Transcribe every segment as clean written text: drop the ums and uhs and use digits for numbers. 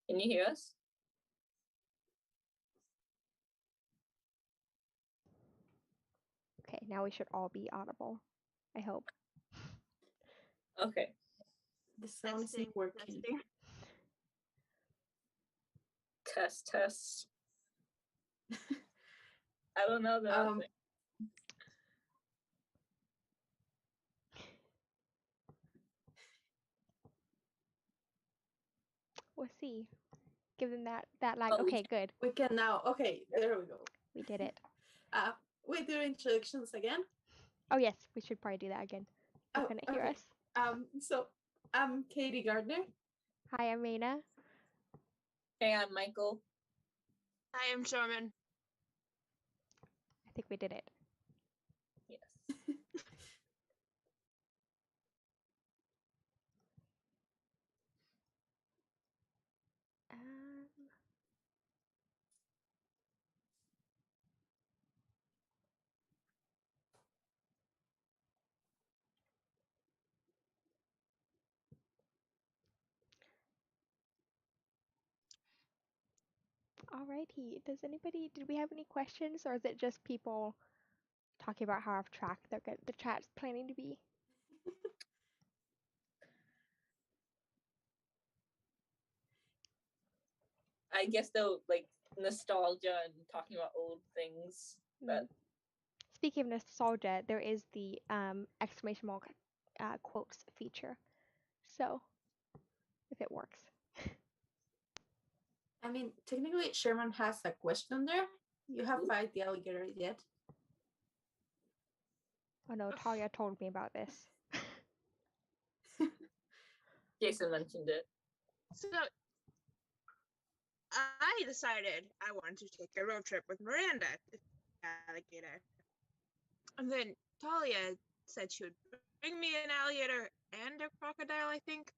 Can you hear us? Okay, now we should all be audible, I hope. Okay. The sound isn't working. Test. I don't know the thing. We'll see. Give them that lag. Oh, Okay, good. We can now. Okay, there we go. We did it. With your introductions again. Oh yes, we should probably do that again. You Oh, couldn't hear okay. us. So I'm Katie Gardner. Hi, I'm Raina. Hey, I'm Michael. I am Sherman. I think we did it. Yes. Alrighty. Did we have any questions, or is it just people talking about how off track the chat's planning to be? I guess though, like nostalgia and talking about old things. But Speaking of nostalgia, there is the exclamation mark quotes feature. So if it works. I mean, technically, Sherman has a question there. You have fight the alligator yet? Oh no, Talia told me about this. Jason mentioned it. So I decided I wanted to take a road trip with Miranda to Alligator. And then Talia said she would bring me an alligator and a crocodile, I think.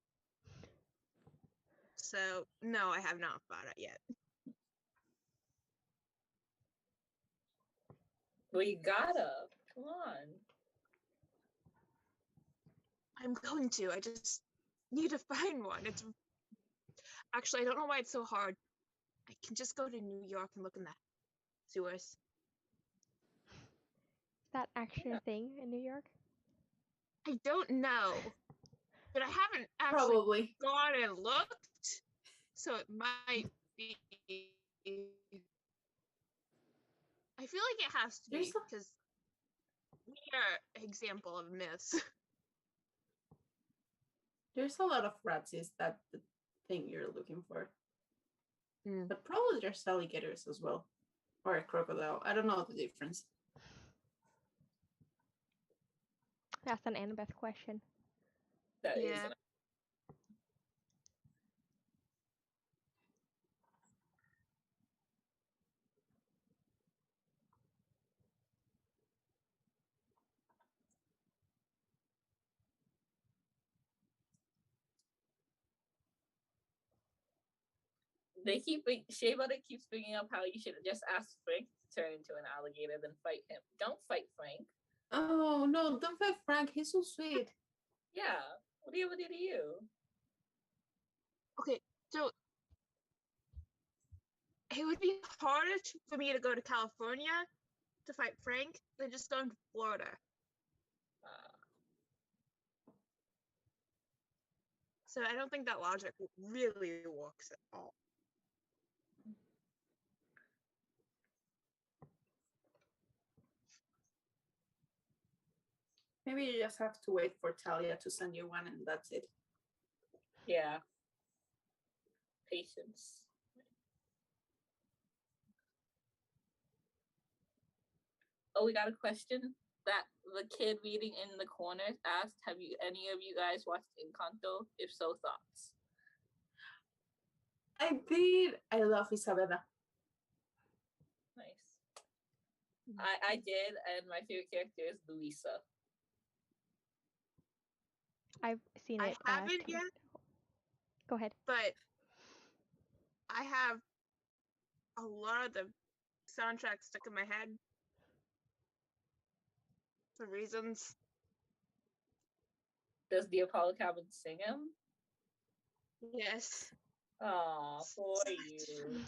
So no, I have not fought it yet. We gotta. Come on. I'm going to. I just need to find one. It's actually, I don't know why it's so hard. I can just go to New York and look in the sewers. Is that actually a thing in New York? I don't know, but I haven't actually Probably gone and looked, so it might be. I feel like it has to be because we are an example of myths. There's a lot of rats. Is that the thing you're looking for? But probably there's alligators as well, or a crocodile. I don't know the difference. That's an Annabeth question. That is. Shea Butter keeps bringing up how you should just ask Frank to turn into an alligator, then fight him. Don't fight Frank. Oh no, don't fight Frank. He's so sweet. Yeah. What do you ever do to you? Okay, so it would be harder for me to go to California to fight Frank than just going to Florida. So I don't think that logic really works at all. Maybe you just have to wait for Talia to send you one and that's it. Yeah. Patience. Oh, we got a question that the kid reading in the corner asked, have any of you guys watched Encanto? If so, thoughts? I did. I love Isabella. Nice. I did, and my favorite character is Luisa. I've seen it. I haven't yet. Go ahead. But I have a lot of the soundtrack stuck in my head for reasons. Does the Apollo Cabin sing him? Yes. Aw, for you.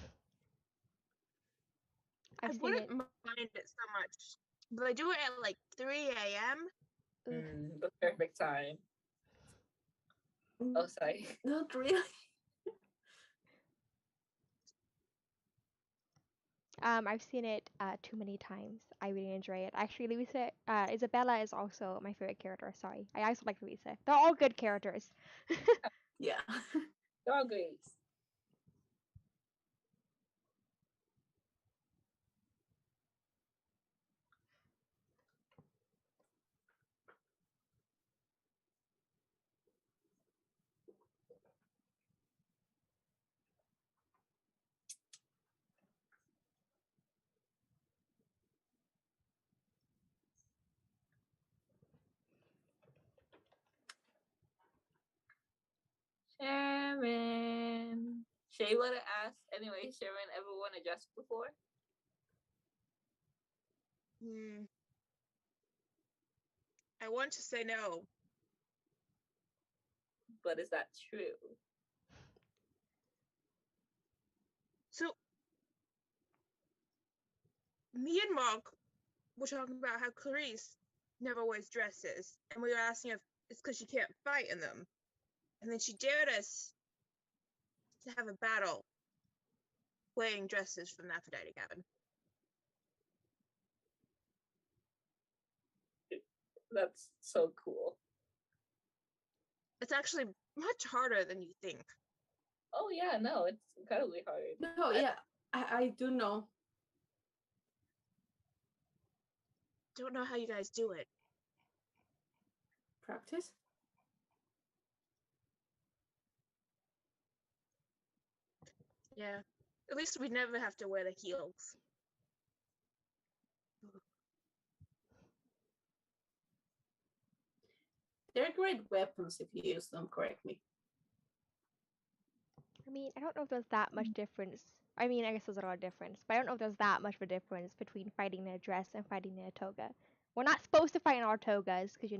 I I've seen wouldn't it. mind it so much, but I do it at like 3 a.m. The perfect time. Oh, sorry. Not really. I've seen it too many times. I really enjoy it. Actually, Luisa, Isabella is also my favorite character. Sorry, I also like Luisa. They're all good characters. Yeah. They're all great. Sharon. Shay would have asked anyway. Sharon, ever worn a dress before? I want to say no. But is that true? So, me and Mark were talking about how Clarice never wears dresses, and we were asking if it's because she can't fight in them. And then she dared us to have a battle wearing dresses from the Aphrodite cabin. That's so cool. It's actually much harder than you think. Oh yeah, no, it's incredibly hard. No, yeah, I do know. Don't know how you guys do it. Practice? Yeah. At least we never have to wear the heels. They're great weapons if you use them correctly. I mean, I don't know if there's that much difference. I mean, I guess there's a lot of difference, but I don't know if there's that much of a difference between fighting in a dress and fighting in a toga. We're not supposed to fight in our togas because,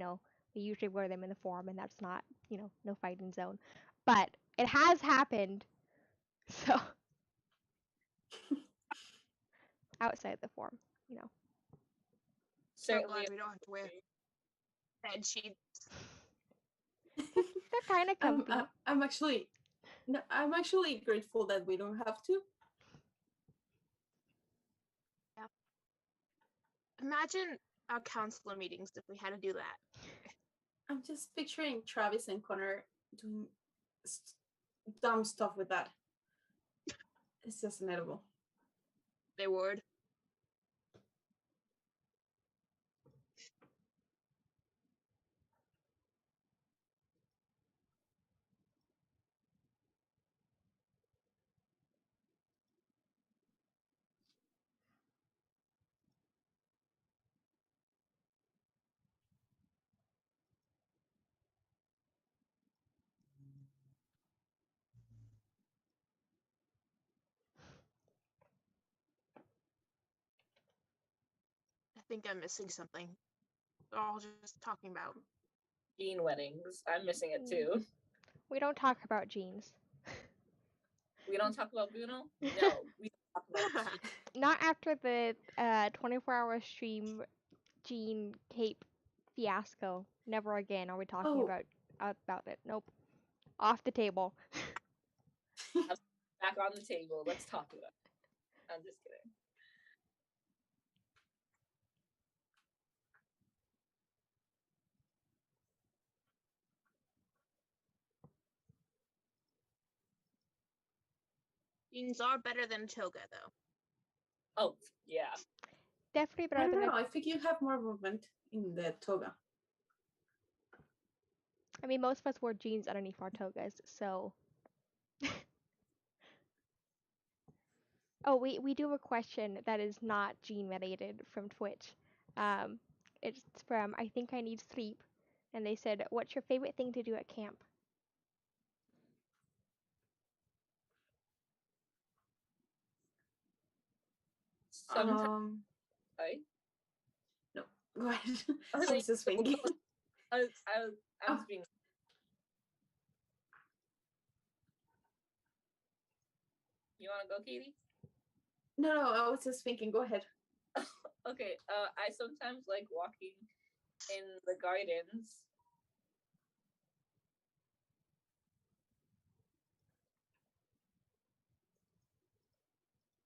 we usually wear them in the forum and that's not, no fighting zone. But it has happened, so outside the forum, So Certainly. glad we don't have to wear bed sheets. They're kind of comfy. I'm actually grateful that we don't have to. Yeah. Imagine our counselor meetings if we had to do that. I'm just picturing Travis and Connor doing dumb stuff with that. It's just inedible. They would. I think I'm missing something. We're all just talking about Jean weddings. I'm missing it too. We don't talk about jeans. We don't talk about Bruno? No, we don't talk about Jean. Not after the 24-hour stream jean cape fiasco. Never again are we talking about it. Nope. Off the table. Back on the table. Let's talk about it. I'm just kidding. jeans are better than toga though. Oh, yeah. Definitely I better don't than know. I think you have more movement in the toga. I mean, most of us wore jeans underneath our togas, so. Oh, we do have a question that is not jean related from Twitch. It's from I think I need sleep, and they said, "What's your favorite thing to do at camp?" Sometimes. Right? No, go ahead. I I was just thinking. I was being. You want to go, Katie? No, I was just thinking. Go ahead. Okay. I sometimes like walking in the gardens.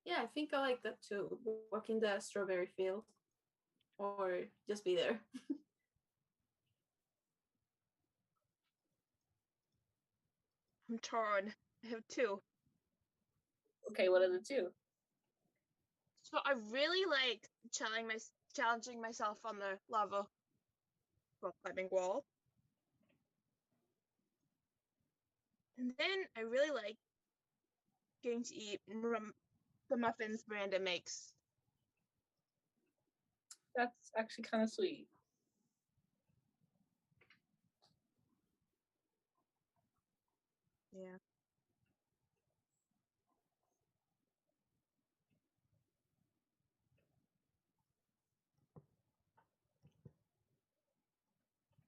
Yeah, I think I like that too. Walk in the strawberry field, or just be there. I'm torn. I have two. Okay, what are the two? So I really like challenging myself on the lava rock climbing wall. And then I really like getting to eat the muffins Miranda makes. That's actually kind of sweet. Yeah.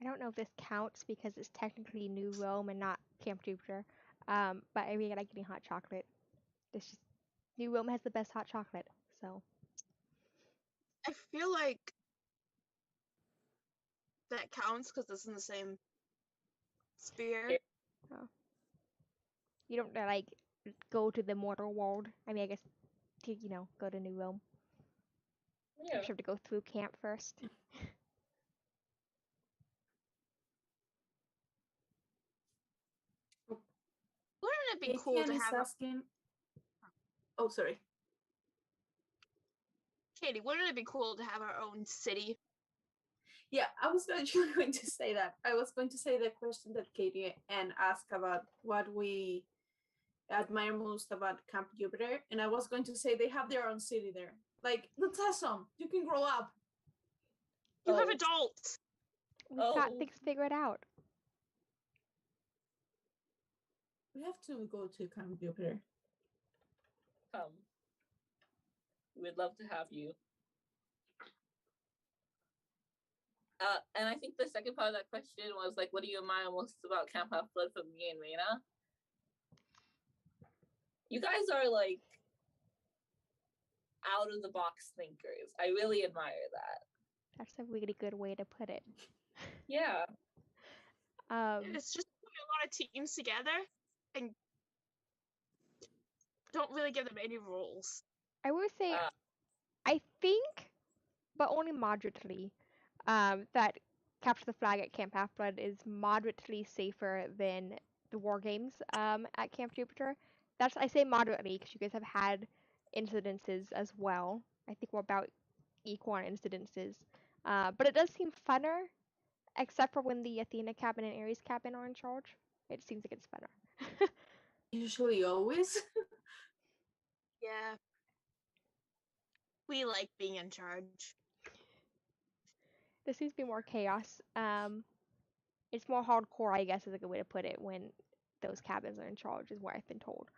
I don't know if this counts because it's technically New Rome and not Camp Jupiter. But I really like getting hot chocolate. It's just New Rome has the best hot chocolate, so I feel like that counts because it's in the same sphere. Yeah. oh. You don't like go to the mortal world. I mean, I guess to go to New Rome. Yeah. You have to go through camp first. Wouldn't it be cool to Etienne is have asking. Oh, sorry. Katie? Wouldn't it be cool to have our own city? Yeah, I was actually going to say that. I was going to say the question that Katie and asked about what we admire most about Camp Jupiter, and I was going to say they have their own city there. Like, that's awesome. You can grow up. You have Oh. adults. We've got Oh. things figured out. We have to go to Camp Jupiter. Come. We'd love to have you. And I think the second part of that question was like, what do you admire most about Camp Half-Blood from me and Reina? You guys are like out of the box thinkers. I really admire that. That's a really good way to put it. Yeah. It's just putting a lot of teams together and don't really give them any rules. I would say, Uh, I think, but only moderately, that Capture the Flag at Camp Half-Blood is moderately safer than the war games at Camp Jupiter. I say moderately because you guys have had incidences as well. I think we're about equal on incidences. But it does seem funner, except for when the Athena cabin and Ares cabin are in charge. It seems like it's funner. Usually, always. Yeah. We like being in charge. There seems to be more chaos. It's more hardcore, I guess, is a good way to put it, when those cabins are in charge, is what I've been told.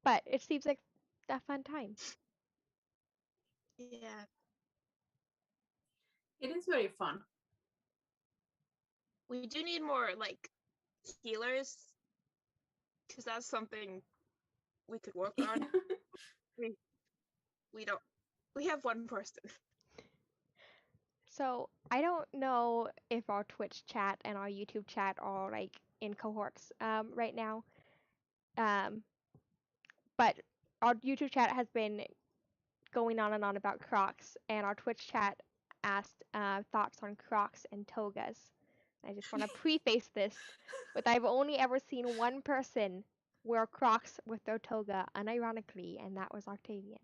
But it seems like a fun time. Yeah. It is very fun. We do need more like healers because that's something we could work on. We don't. We have one person. So I don't know if our Twitch chat and our YouTube chat are like in cohorts right now. But our YouTube chat has been going on and on about Crocs, and our Twitch chat asked thoughts on Crocs and togas. I just want to preface this with I've only ever seen one person wear Crocs with their toga unironically, and that was Octavian.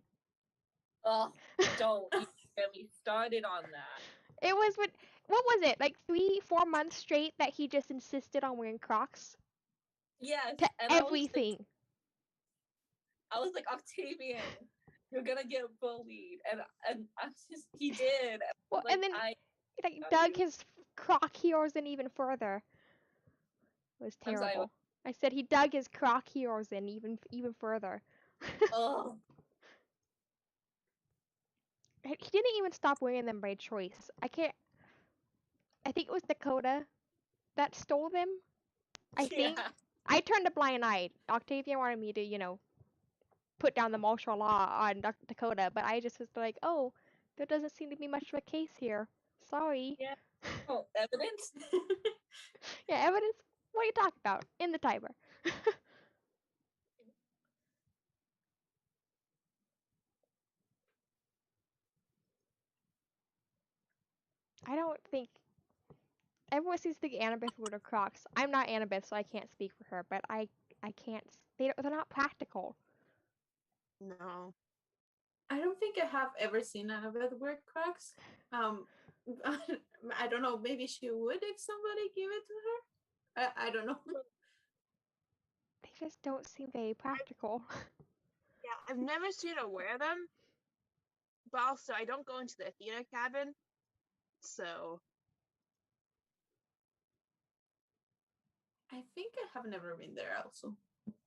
Oh, don't even get me started on that. It was what was it, like 3-4 months straight that he just insisted on wearing Crocs Yes, to and everything. I was like, Octavian, you're gonna get bullied, and he did. Well, like, and then like dug his Croc heroes in even further. It was I'm sorry, terrible. I said he dug his Croc heroes in even further. oh, He didn't even stop wearing them by choice. I think it was Dakota that stole them. I think. yeah. I turned a blind eye. Octavia wanted me to, you know, put down the martial law on Dakota, but I just was like, oh, there doesn't seem to be much of a case here. Sorry. Yeah. Oh, evidence? Yeah, evidence? What are you talking about? In the timer. I don't think everyone seems to think Annabeth would have Crocs. I'm not Annabeth, so I can't speak for her, but I can't. They're not practical. No. I don't think I have ever seen Annabeth wear Crocs. I don't know. Maybe she would if somebody gave it to her. I don't know. They just don't seem very practical. Yeah, I've never seen her wear them. But also, I don't go into the theater cabin. So, I think I have never been there also,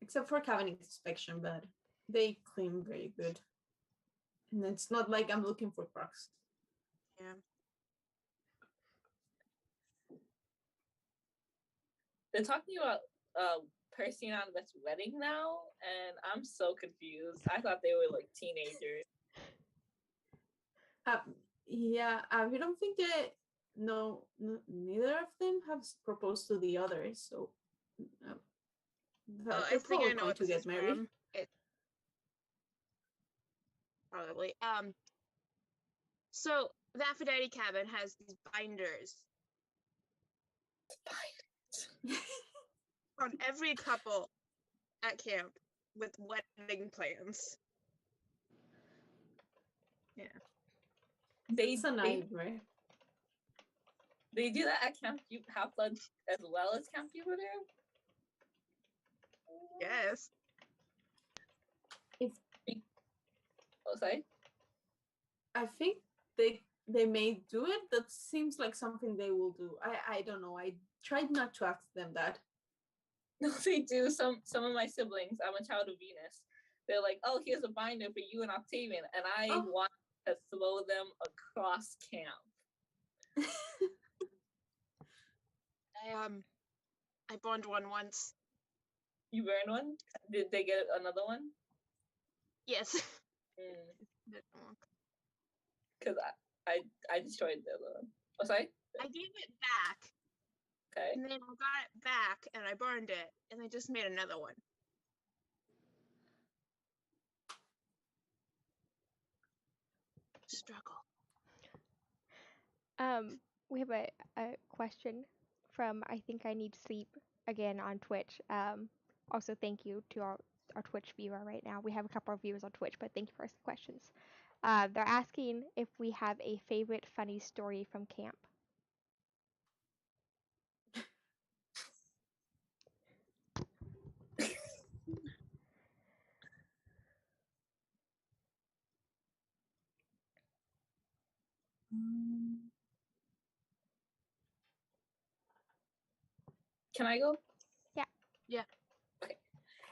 except for cabin inspection, but they clean very good. And it's not like I'm looking for Crocs. yeah. They're talking about Percy and Annabeth's wedding now, and I'm so confused. I thought they were like teenagers. Yeah, we don't think that. No, neither of them have proposed to the other, so Oh, they're I think I probably know going what to this get is married. from. It probably. So the Aphrodite cabin has these binders on every couple at camp with wedding plans. Yeah. It's a nightmare. They do that at Camp Half Blood as well as Camp Jupiter? Yes. Oh, sorry? I think they may do it. That seems like something they will do. I don't know. I tried not to ask them that. No, they do. Some of my siblings, I'm a child of Venus. They're like, oh, here's a binder for you and Octavian. And I want to throw them across camp. I burned one once. You burned one? Did they get another one? Yes. Because I destroyed the other one. Oh, sorry? I gave it back. Okay. And then I got it back and I burned it and I just made another one. Struggle. We have a question from I think I need sleep again on Twitch. Also thank you to our Twitch viewer right now. We have a couple of viewers on Twitch, but thank you for the questions. They're asking if we have a favorite funny story from camp. Can I go? Yeah. Okay.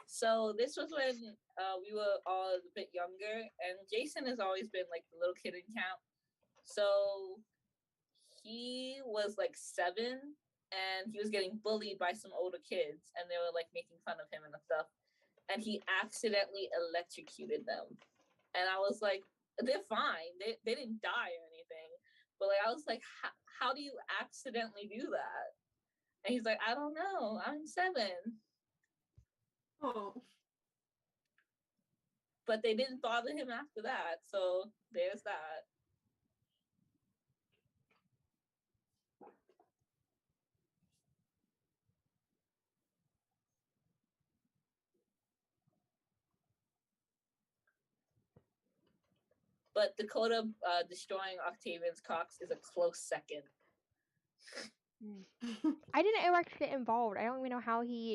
So this was when we were all a bit younger, and Jason has always been like the little kid in camp. So he was like 7, and he was getting bullied by some older kids, and they were like making fun of him and stuff. And he accidentally electrocuted them. And I was like, they're fine. They didn't die or anything. But like I was like, how do you accidentally do that? And he's like, I don't know. I'm 7. Oh. But they didn't bother him after that. So there's that. But Dakota destroying Octavian's Cox is a close second. I didn't ever actually get involved. I don't even know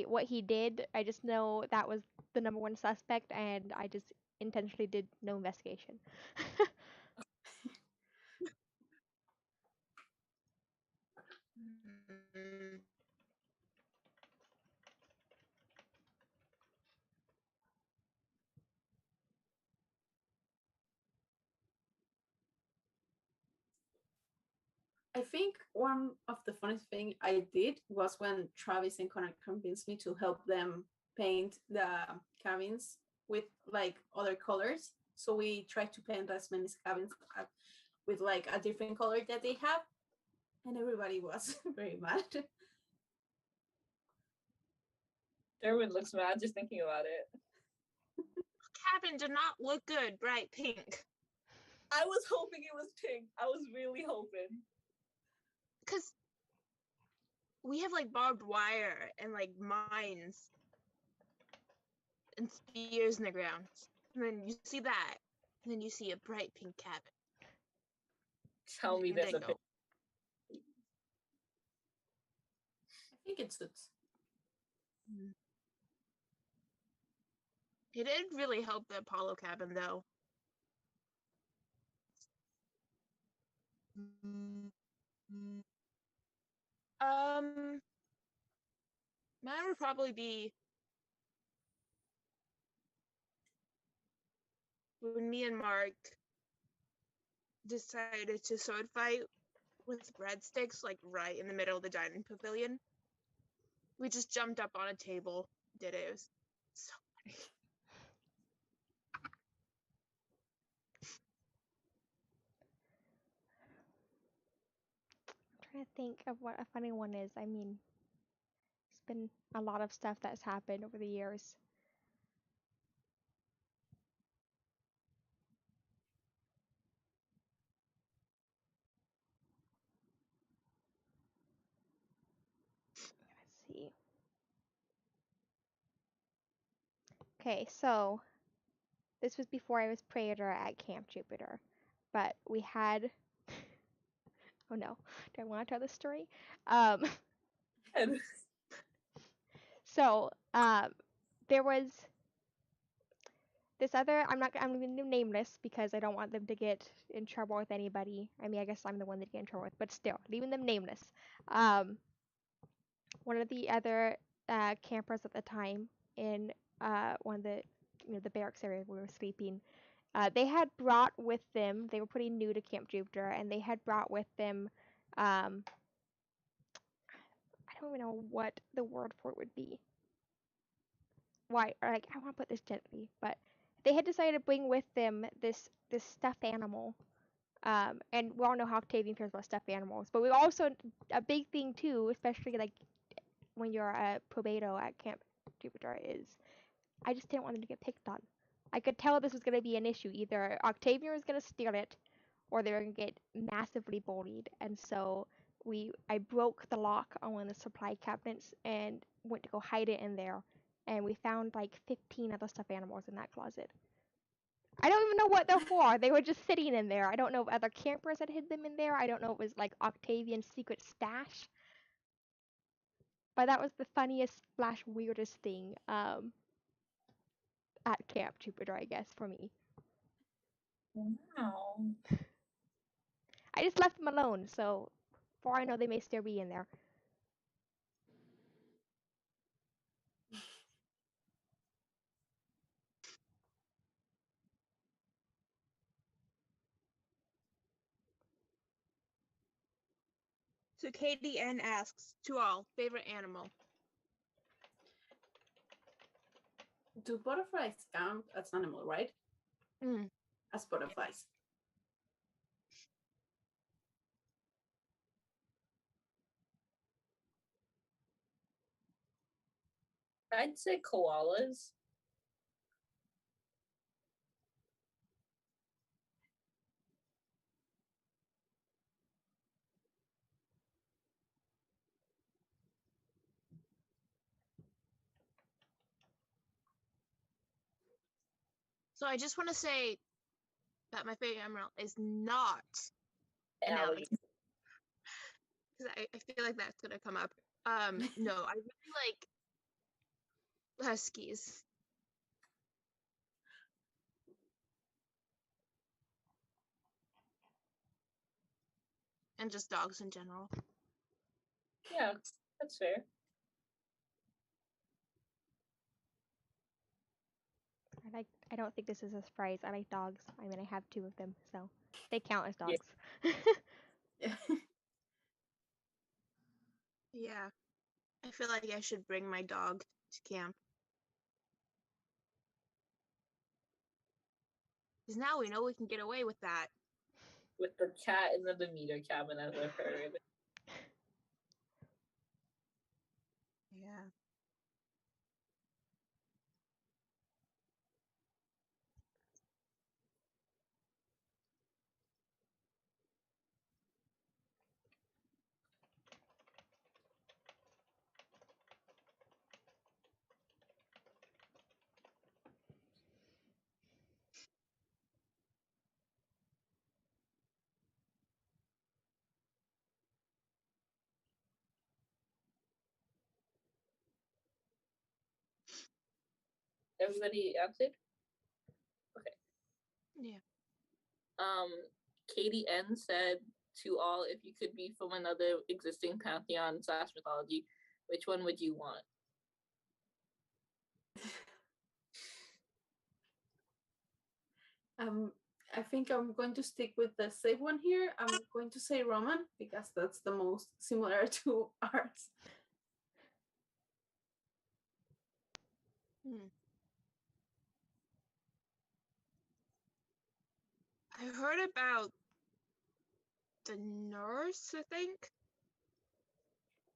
what he did. I just know that was the #1 suspect, and I just intentionally did no investigation. I think one of the funniest thing I did was when Travis and Connor convinced me to help them paint the cabins with like other colors. So we tried to paint as many cabins with like a different color that they have, and everybody was very mad. Derwin looks mad just thinking about it. Cabin did not look good, bright pink. I was hoping it was pink. I was really hoping. Because we have like barbed wire and like mines and spears in the ground. And then you see that. And then you see a bright pink cabin. Tell me And there's they a go, pink. I think it suits. It did really help the Apollo cabin though. Mine would probably be when me and Mark decided to sword fight with breadsticks like right in the middle of the dining pavilion. We just jumped up on a table, did it. It was so funny. I'm trying to think of what a funny one is. I mean, it's been a lot of stuff that's happened over the years. Let's see. Okay, so this was before I was praetor at Camp Jupiter, but we had. Oh no, do I want to tell this story? And So there was this other. I'm going to name this because I don't want them to get in trouble with anybody. I mean, I guess I'm the one that get in trouble with, but still, leaving them nameless. One of the other campers at the time in one of the the barracks area where we were sleeping. They had brought with them. They were pretty new to Camp Jupiter, and they had brought with them. I don't even know what the word for it would be. Why? Or like, I want to put this gently, but they had decided to bring with them this stuffed animal. And we all know how Octavian feels about stuffed animals, but we also a big thing too, especially like when you're a probato at Camp Jupiter, is I just didn't want them to get picked on. I could tell this was going to be an issue. Either Octavian was going to steal it, or they were going to get massively bullied. And so I broke the lock on one of the supply cabinets and went to go hide it in there. And we found like 15 other stuffed animals in that closet. I don't even know what they're for. They were just sitting in there. I don't know if other campers had hid them in there. I don't know if it was like Octavian's secret stash. But that was the funniest / weirdest thing at Camp Jupiter, I guess, for me. wow. I just left them alone, so for all I know, they may still be in there. So Katie N asks, to all, favorite animal? Do butterflies count as animal, right? As butterflies. I'd say koalas. So I just want to say that my favorite animal is not an alligator. Because I feel like that's going to come up. No, I really like huskies. And just dogs in general. Yeah, that's fair. I don't think this is a surprise. I like dogs. I mean, I have 2 of them, so they count as dogs. Yeah. Yeah. I feel like I should bring my dog to camp. Because now we know we can get away with that. With the cat in the Demeter cabin, as I've heard. Yeah. Everybody answered? Okay. Yeah. Katie N said to all, if you could be from another existing pantheon / mythology, which one would you want? I think I'm going to stick with the safe one here. I'm going to say Roman because that's the most similar to ours. I heard about the nurse, I think.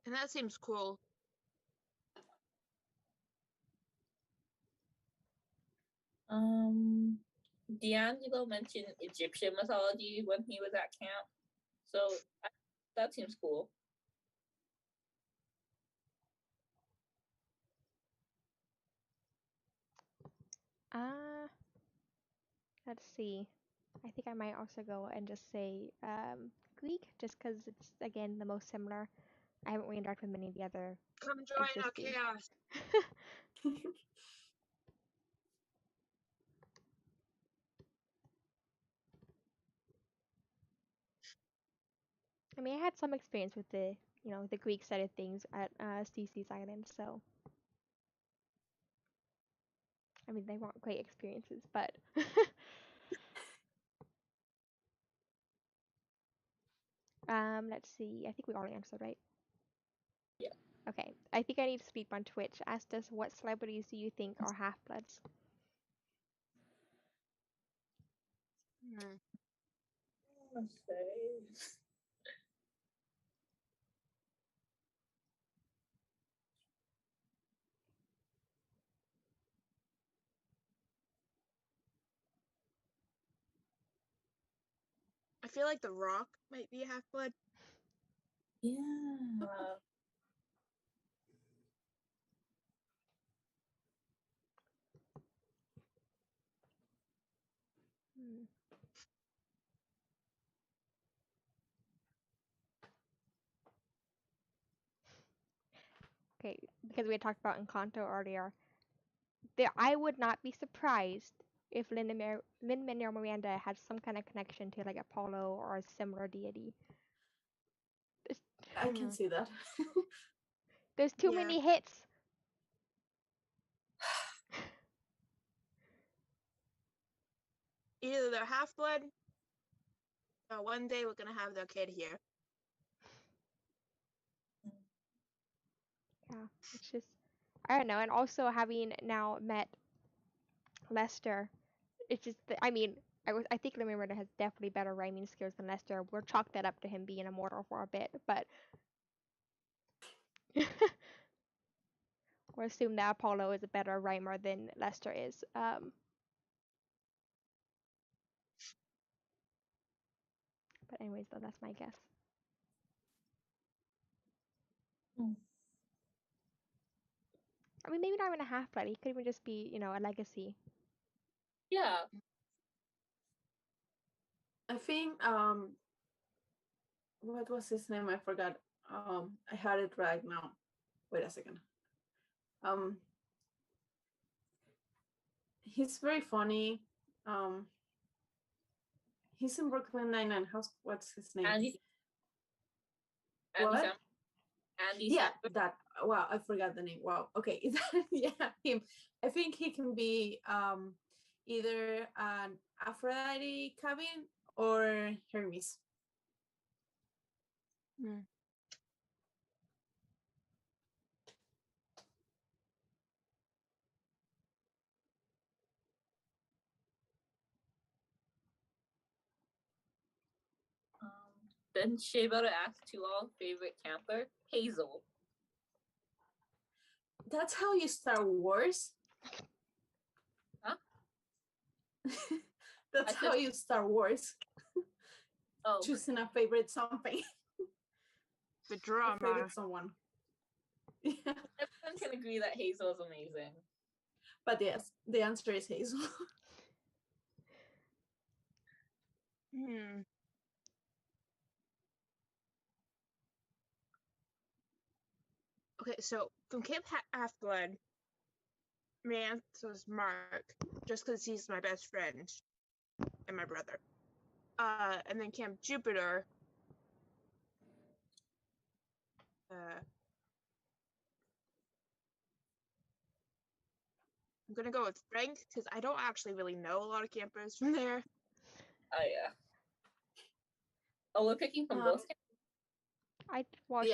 And that seems cool. D'Angelo mentioned Egyptian mythology when he was at camp, so that seems cool. Let's see. I think I might also go and just say Greek, just because it's again the most similar. I haven't really interacted with many of the other Come join our existing. chaos. I mean, I had some experience with the the Greek side of things at CC's Island, so I mean they weren't great experiences, but let's see. I think we already answered, right? Yeah. Okay. I think I need to speak on Twitch. Asked us, what celebrities do you think are half-bloods? Let's say. I feel like The Rock might be a half-blood. Yeah. Okay, because we had talked about Encanto earlier. I would not be surprised if Lin-Manuel Miranda had some kind of connection to like Apollo or a similar deity. I can see that. There's too Yeah. many hits. Either they're half-blood, or one day we're gonna have their kid here. Yeah, it's just I don't know. And also having now met Lester, it's just I mean I think Lin-Manuel has definitely better rhyming skills than Lester. We'll chalk that up to him being immortal for a bit, but we'll assume that Apollo is a better rhymer than Lester is. But anyways, though, that's my guess. I mean, maybe not even a half-blood. He could even just be, a legacy. Yeah. I think what was his name? I forgot. I had it right now. Wait a second. He's very funny. He's in Brooklyn Nine-Nine. What's his name? Andy What? Andy Yeah, Samberg. that. Wow, I forgot the name. Wow. Okay. Yeah, him. I think he can be either an Aphrodite cabin or Hermes. Then Shea Butter asked to all favorite camper, Hazel. That's how you start wars? Huh? That's how you start wars. Oh. Choosing a favorite something. The drama. Favorite someone. Yeah. Everyone can agree that Hazel is amazing. But yes, the answer is Hazel. Okay, so from Camp Half-Blood, my answer was Mark, just because he's my best friend and my brother. And then Camp Jupiter, I'm gonna go with Frank, because I don't actually really know a lot of campers from there. Oh, yeah. Oh, we're picking from both camps?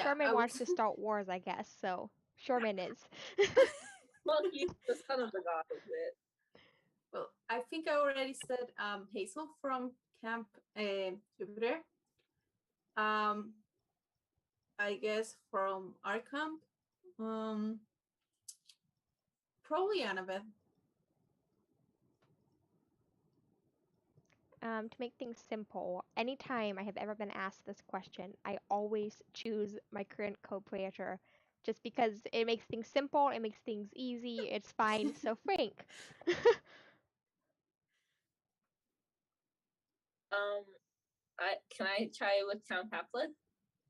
Sherman wants to start wars, I guess, so Sherman is. Well, he's the son of the god, is it? Well, I think I already said Hazel from Camp Jupiter. I guess from our camp, probably Annabeth. To make things simple, anytime I have ever been asked this question, I always choose my current co-creator, just because it makes things simple, it makes things easy, it's fine. So Frank. Can I try with Count Half-Blood?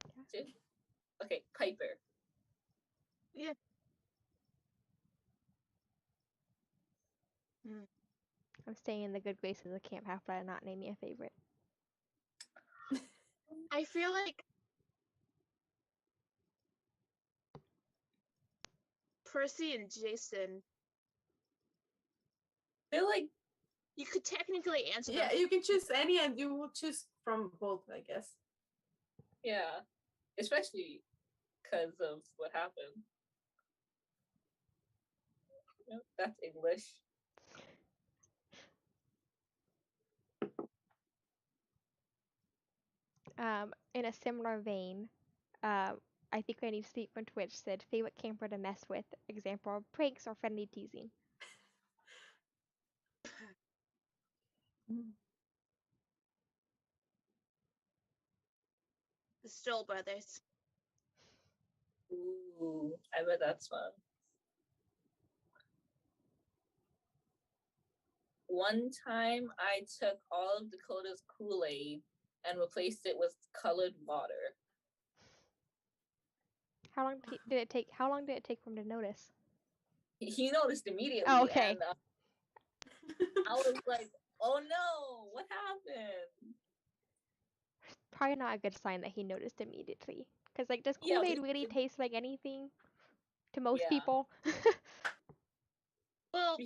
Yeah. Too? Okay, Piper. Yeah. I'm staying in the good graces of Camp Half-Blood and not naming a favorite. I feel like Percy and Jason, They're like, you could technically answer them. Yeah, you can choose any and you will choose from both, I guess. yeah, especially because of what happened. Yep, that's English. In a similar vein, I think I need to speak from Twitch said favorite camper to mess with. Example, pranks or friendly teasing. The Stoll Brothers. Ooh, I bet that's fun. One time I took all of Dakota's Kool-Aid and replaced it with colored water. How long did it take? How long did it take for him to notice? He noticed immediately. Oh, okay. And I was like, oh no, what happened? Probably not a good sign that he noticed immediately. Because, like, does Yeah, Kool-Aid really taste like anything to most Yeah. people? Well,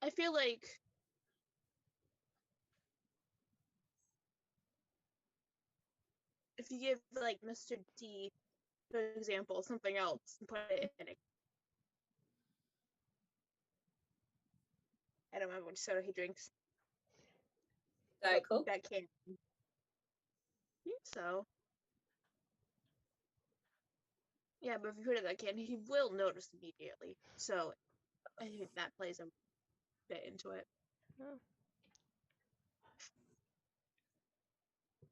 I feel like if you give, like, Mr. D, for example, something else and put it in it. I don't remember which soda he drinks. Diet Coke? That can. I think so. Yeah, but if you put it in that can, he will notice immediately. So I think that plays a bit into it. Oh.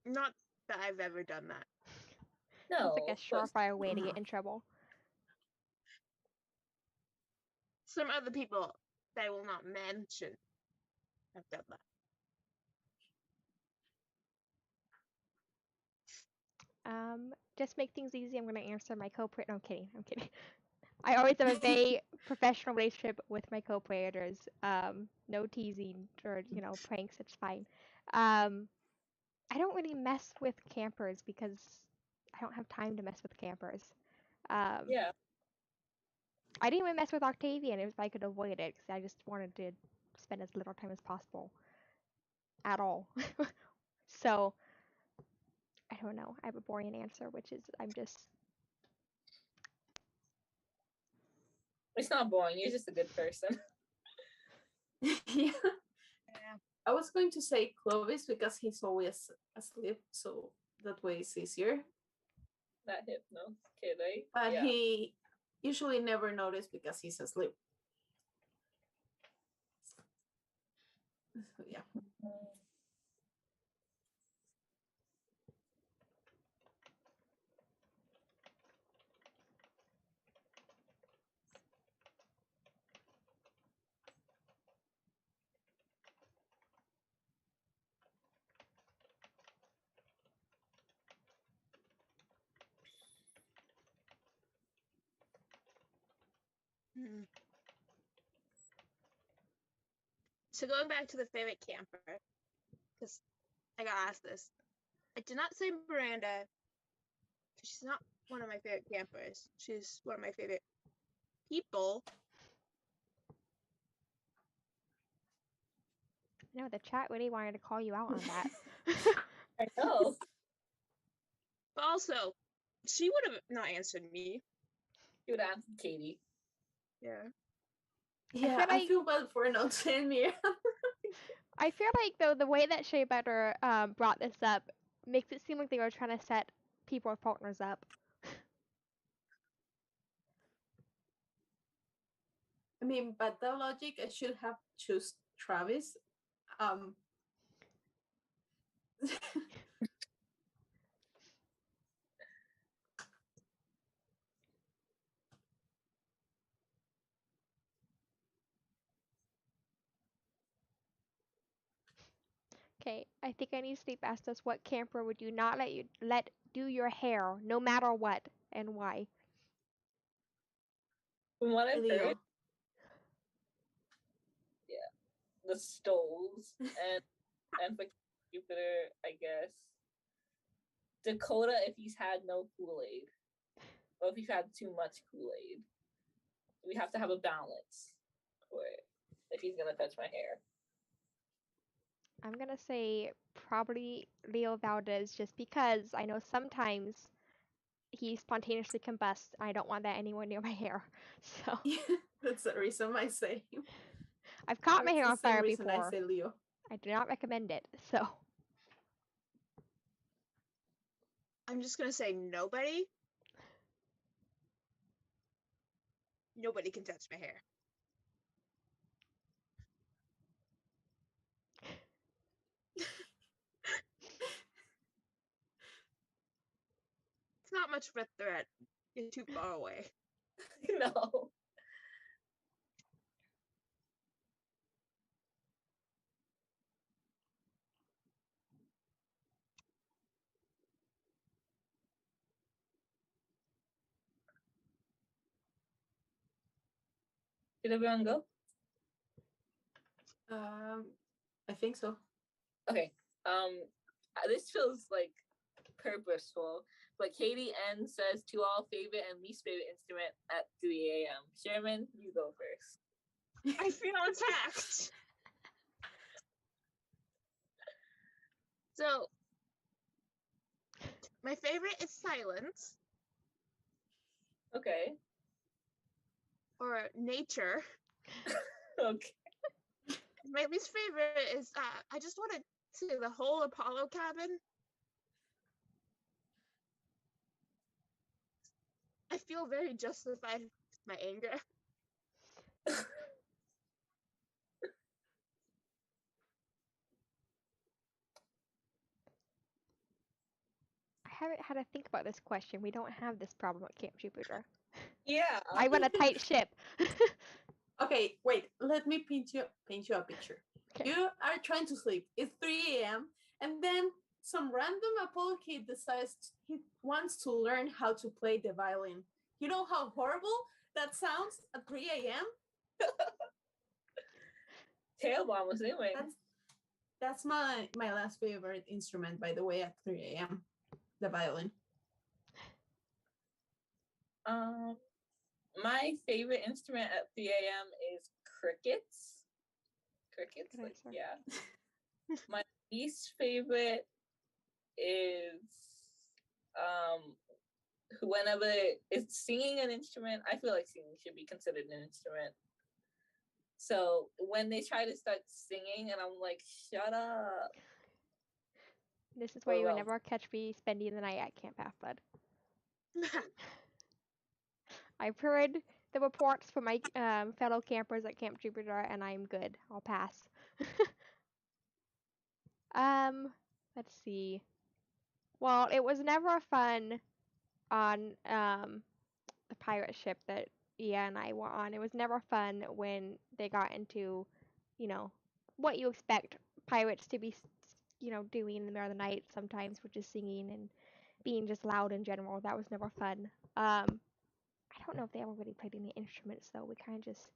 Not that I've ever done that. No. It's like a surefire way to get in trouble. Some other people that I will not mention have done that. Just make things easy. I'm going to answer my co-creator. No, I'm kidding. I'm kidding. I always have a very professional relationship with my co-creators. No teasing or, pranks. It's fine. I don't really mess with campers because I don't have time to mess with campers. Yeah. I didn't even mess with Octavian if I could avoid it because I just wanted to spend as little time as possible at all. So, I don't know. I have a boring answer, which is I'm just... It's not boring. You're just a good person. Yeah. I was going to say Clovis because he's always asleep, so that way it's easier. That Hypno kid, right? But Yeah. he usually never noticed because he's asleep. So, yeah. Hmm. So going back to the favorite camper, because I got asked this. I did not say Miranda, because she's not one of my favorite campers. She's one of my favorite people. No, the chat really wanted to call you out on that. I know. But also, she would have not answered me. You would ask Katie. Yeah. Yeah, I feel bad for not saying me. I feel like though the way that Shea Butter brought this up makes it seem like they were trying to set people with partners up. I mean, but that logic, I should have choose Travis. Okay, I think I need sleep asked us what camper would you not let do your hair no matter what and why? From what I've Leo. heard, the Stoles and for Jupiter, I guess. Dakota if he's had no Kool-Aid. Or if he's had too much Kool-Aid. We have to have a balance for it if he's gonna touch my hair. I'm gonna say probably Leo Valdez just because I know sometimes he spontaneously combusts. I don't want that anywhere near my hair. So Yeah, that's the reason I say. I've caught my That's hair the on same fire reason before. I say Leo. I do not recommend it. So I'm just gonna say nobody. Nobody can touch my hair. It's not much of a threat. You're too far away. No. Did everyone go? I think so. Okay. This feels like purposeful. But Katie N says to all favorite and least favorite instrument at 3 a.m. Sherman, you go first. I feel attacked. So, my favorite is silence Okay. or nature. Okay. My least favorite is I just want to see the whole Apollo cabin. I feel very justified with my anger. I haven't had to think about this question. We don't have this problem at Camp Jupiter. Yeah. I run a tight ship. Okay, wait. Let me paint you a picture. Okay. You are trying to sleep. It's 3 a.m. and then some random Apollo kid decides he wants to learn how to play the violin. You know how horrible that sounds at 3 a.m.? Tail bomb was anyway. That's my last favorite instrument, by the way, at 3 a.m. The violin. My favorite instrument at 3 a.m. is crickets. Crickets, Good like answer. yeah. My least favorite is whenever it's singing an instrument. I feel like singing should be considered an instrument. So when they try to start singing, and I'm like, shut up. This is why Or you would well, never catch me spending the night at Camp Half-Blood. I've heard the reports from my fellow campers at Camp Jupiter, and I'm good. I'll pass. Let's see. Well, it was never fun on the pirate ship that Ia and I were on. It was never fun when they got into, you know, what you expect pirates to be, doing in the middle of the night sometimes, which is singing and being just loud in general. That was never fun. I don't know if they ever really played any instruments though. We kind of just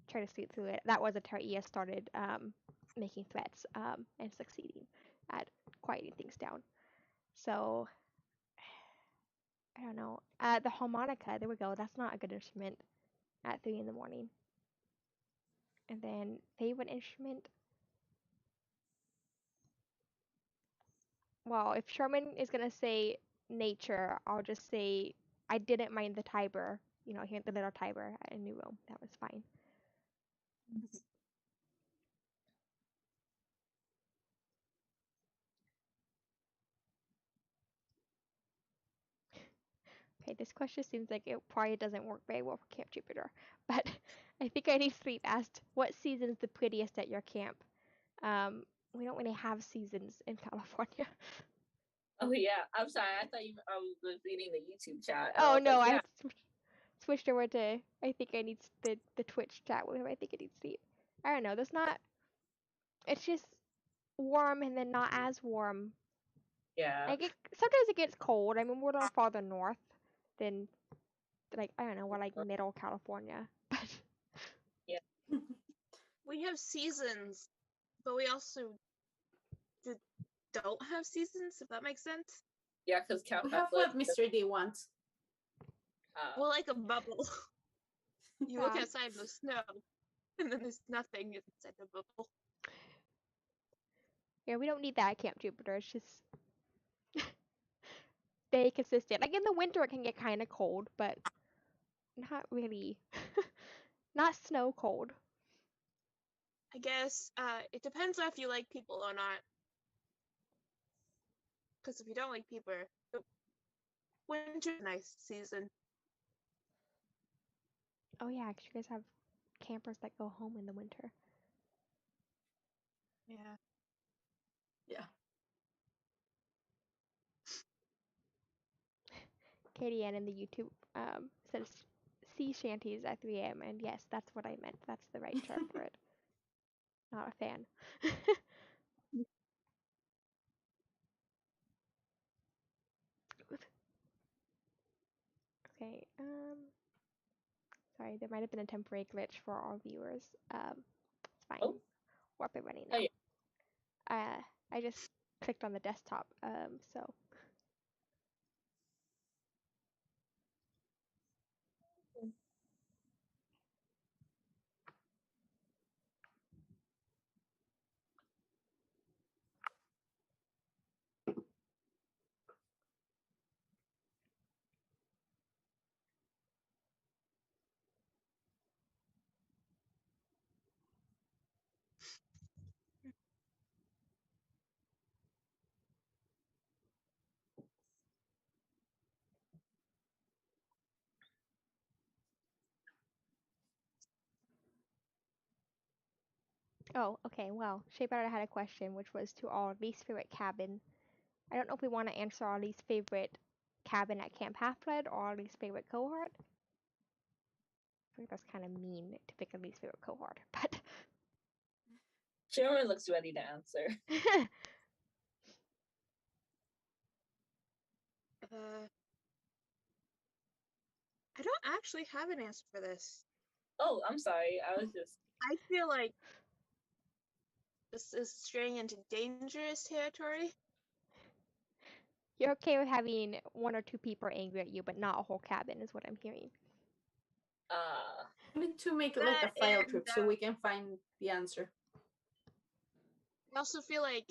tried to sleep through it. That was until Ia started making threats and succeeding at quieting things down. So I don't know. The harmonica. There we go. That's not a good instrument at 3 in the morning. And then favorite instrument. Well, if Sherman is gonna say nature, I'll just say I didn't mind the Tiber. Hearing the little Tiber in New Rome. That was fine. Okay, this question seems like it probably doesn't work very well for Camp Jupiter, but I think I need sleep asked, what season's the prettiest at your camp? We don't really have seasons in California. oh yeah, I'm sorry. I thought I was reading the YouTube chat. Oh was no, like, yeah. I switched over to, I think I need the Twitch chat with him. I think I need sleep. I don't know, it's just warm and then not as warm. Yeah. Sometimes it gets cold. I mean, we're a little farther north than, like, I don't know, we're like middle California. But Yeah. We have seasons, but we also don't have seasons, if that makes sense. Yeah, because Camp We have what Mr. D wants. Well, like a bubble. You look Yeah. outside the snow, and then there's nothing inside the bubble. Yeah, we don't need that at Camp Jupiter. It's just stay consistent. Like in the winter, it can get kind of cold, but not really. Not snow cold. I guess it depends on if you like people or not. Because if you don't like people, winter's a nice season. Oh yeah, 'cause you guys have campers that go home in the winter. Yeah. Yeah. Katie Ann in the YouTube says sea shanties at 3 a.m. And yes, that's what I meant. That's the right term for it. Not a fan. Okay. Sorry, there might have been a temporary glitch for our viewers. It's fine. Oh. We're up and running Oh, now. yeah. I just clicked on the desktop. So. Oh, okay. Well, Shape Out had a question, which was to our least favorite cabin. I don't know if we want to answer our least favorite cabin at Camp Half-Blood or our least favorite cohort. I think that's kind of mean to pick a least favorite cohort, but Sherman looks ready to answer. I don't actually have an answer for this. Oh, I'm sorry. I was just. I feel like this is straying into dangerous territory. You're okay with having one or two people angry at you, but not a whole cabin, is what I'm hearing. We need to make like a file trip so we can find the answer. I also feel like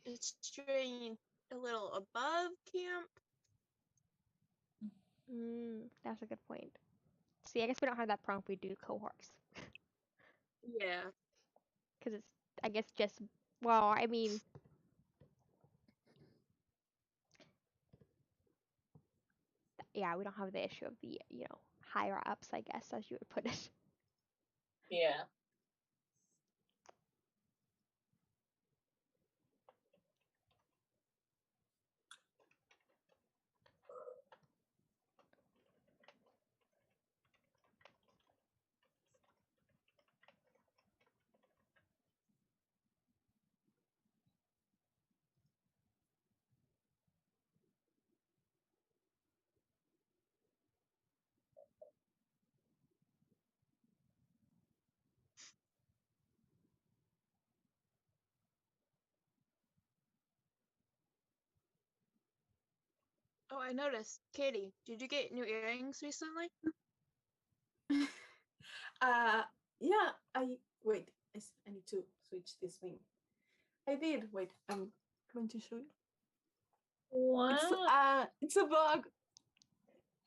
it's straying a little above camp. That's a good point. See, I guess we don't have that prompt. We do cohorts. Yeah. Because it's, I guess, just, well, I mean, yeah, we don't have the issue of the, higher ups, I guess, as you would put it. Yeah. Oh, I noticed. Katie, did you get new earrings recently? Yeah, wait, I need to switch this thing. I did. Wait, I'm going to show you. Wow. It's a bug.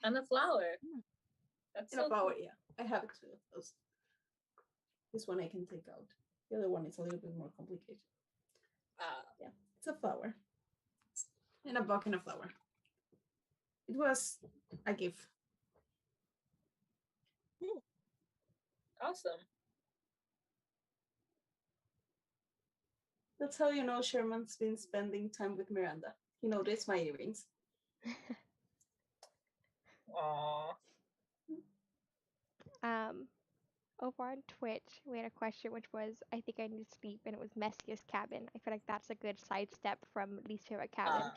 And a flower. That's In a so flower, cool. yeah. I have two of those. This one I can take out. The other one is a little bit more complicated. Yeah, it's a flower. And a bug and a flower. It was a gift. Awesome. That's how you know Sherman's been spending time with Miranda. He noticed my earrings. Aww. Over on Twitch, we had a question which was, I think I need to sleep, and it was messiest cabin. I feel like that's a good sidestep from least favorite cabin.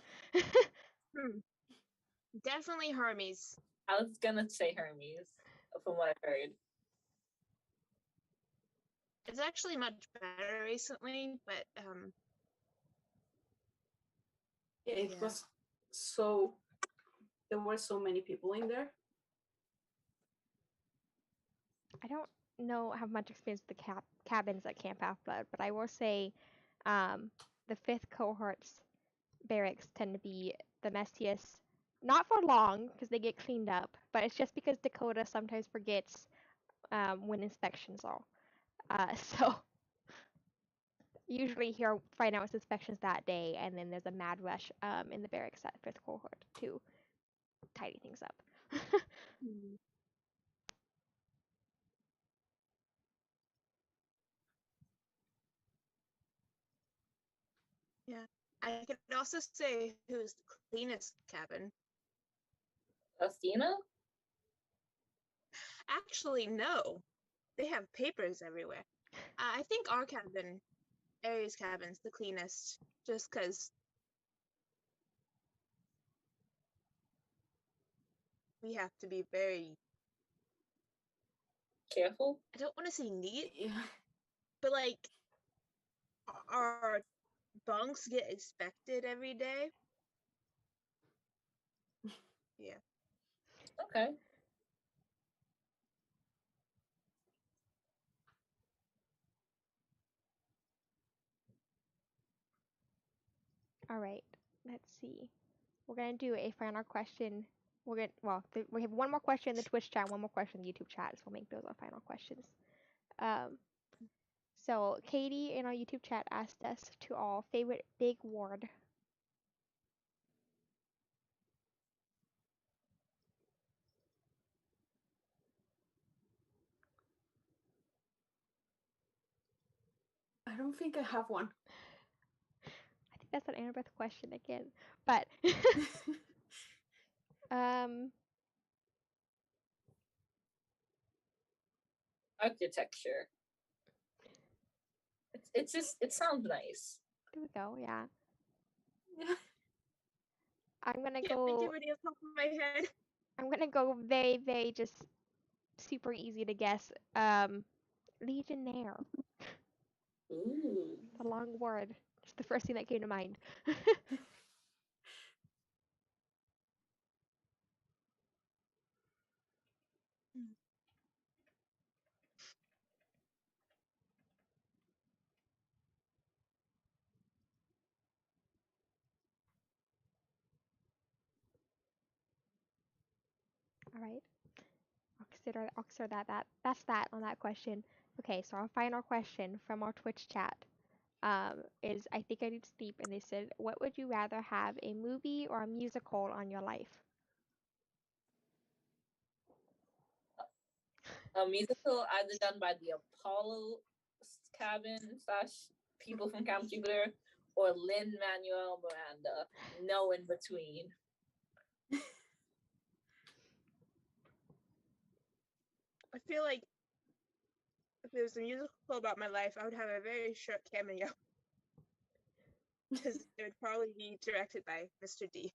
Definitely Hermes. I was gonna say Hermes, from what I've heard. It's actually much better recently, but Yeah, it was so. There were so many people in there. I don't know have much experience with the cabins at Camp Half-Blood, but I will say the 5th cohort's barracks tend to be the messiest. Not for long, because they get cleaned up, but it's just because Dakota sometimes forgets when inspections are. So usually he'll find out it's inspections that day, and then there's a mad rush in the barracks at 5th cohort to tidy things up. Yeah. I could also say who's the cleanest cabin. Athena? Actually, no. They have papers everywhere. I think our cabin, Aries cabin's the cleanest, just because we have to be very, Careful? I don't want to say neat, Yeah. but like our bunks get inspected every day. Yeah. Okay. All right, let's see. We're gonna do a final question. We have one more question in the Twitch chat, one more question in the YouTube chat, so we'll make those our final questions. So Katie in our YouTube chat asked us to all favorite big ward. I don't think I have one. I think that's an Annabeth question again, but Architecture. It's just, it sounds nice. there we go. Yeah, Yeah. I'm gonna Can't go. think of any off the top of my head. I'm gonna go very, very just super easy to guess. Legionnaire. Ooh. The long word. Just the first thing that came to mind. All right. I'll consider that. That's that on that question. Okay, so our final question from our Twitch chat is I think I need to sleep, and they said, what would you rather have, a movie or a musical on your life? A musical either done by the Apollo Cabin / people from Camp Jupiter or Lin-Manuel Miranda. No in between. I feel like if it was a musical about my life, I would have a very short cameo. Because it would probably be directed by Mr. D.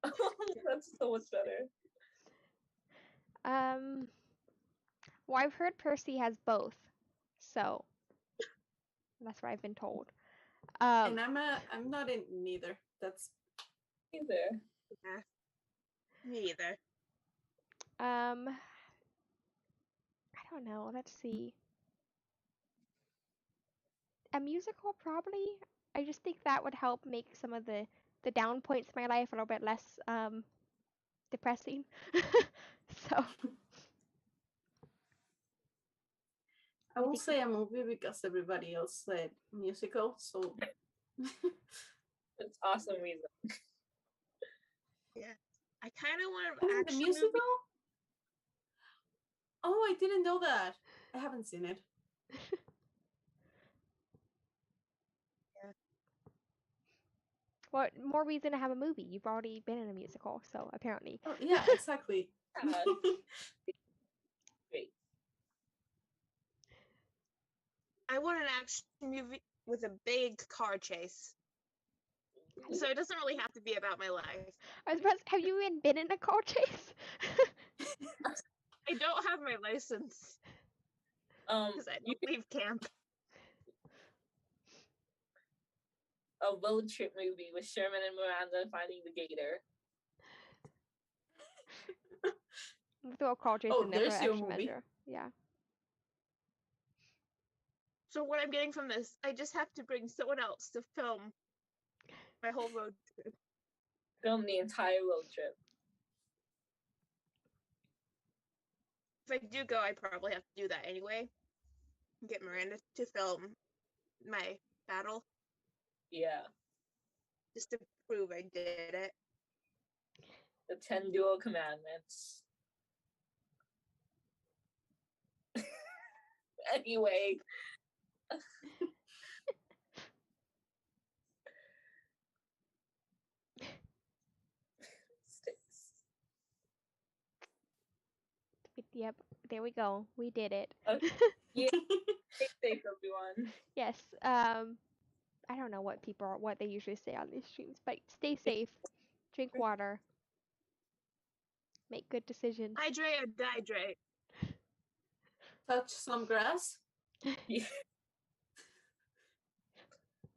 That's so much better. Well, I've heard Percy has both, so that's what I've been told. And I'm not in neither. That's Either. Yeah. Me either. I don't know. Let's see. A musical, probably. I just think that would help make some of the down points in my life a little bit less depressing. So I will say a movie because everybody else said musical, so It's awesome reason. Yeah. I kind of want I an mean, the action musical. movie. Oh, I didn't know that. I haven't seen it. what more reason to have a movie? You've already been in a musical, so apparently. Oh, yeah, exactly. Great. I want an action movie with a big car chase. So it doesn't really have to be about my life. I was about to, have you even been in a car chase? I don't have my license because I don't leave camp. A road trip movie with Sherman and Miranda finding the gator. We'll throw a car chase Oh, in there for there's your extra movie. measure. Yeah. So what I'm getting from this, I just have to bring someone else to film my whole road trip. Film the entire road trip. If I do go, I probably have to do that anyway. Get Miranda to film my battle Yeah. just to prove I did it. The 10 dual commandments. Anyway. Yep. There we go. We did it. Okay. Yeah. Stay safe, everyone. Yes. I don't know what they usually say on these streams, but stay safe. Drink water. Make good decisions. Hydrate or dihydrate. Touch some grass. Yeah.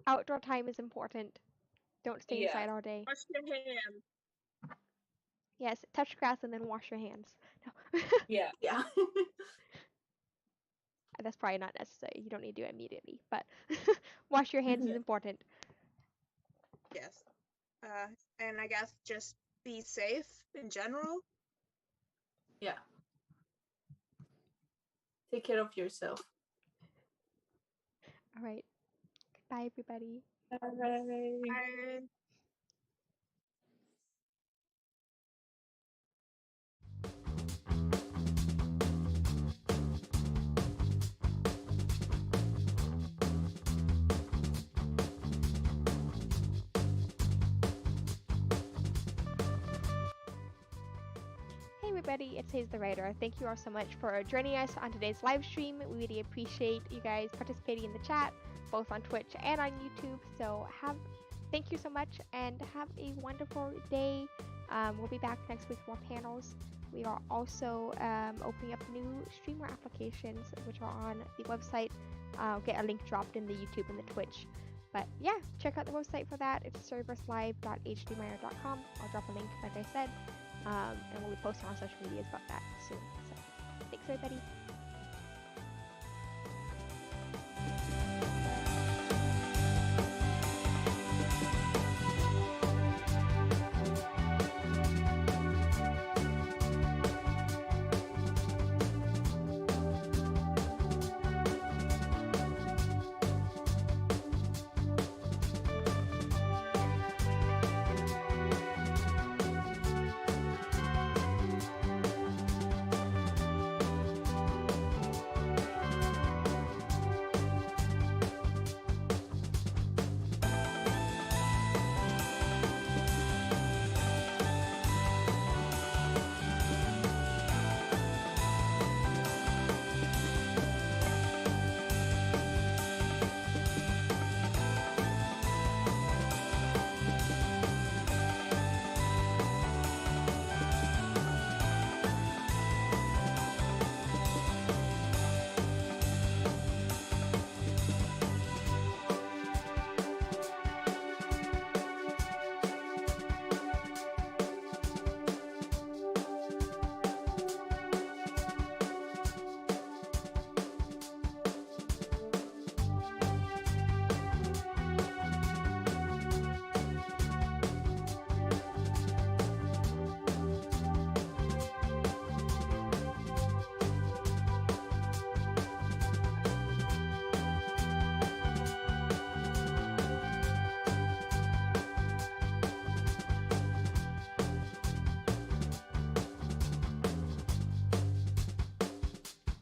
Outdoor time is important. Don't stay Yeah. inside all day. Wash your hands. Yes, touch grass and then wash your hands. No. Yeah. Yeah. That's probably not necessary. You don't need to do it immediately, but wash your hands is important. Yes. And I guess just be safe in general. Yeah. Take care of yourself. All right. Goodbye, everybody. Bye. And Hey everybody, it's Hayes the Writer. Thank you all so much for joining us on today's live stream. We really appreciate you guys participating in the chat, both on Twitch and on YouTube. So thank you so much and have a wonderful day. We'll be back next week for more panels. We are also opening up new streamer applications, which are on the website. I'll get a link dropped in the YouTube and the Twitch. But yeah, check out the website for that. It's serverslive.hdmyer.com. I'll drop a link, like I said. And we'll be posting on social medias about that soon. So, thanks everybody.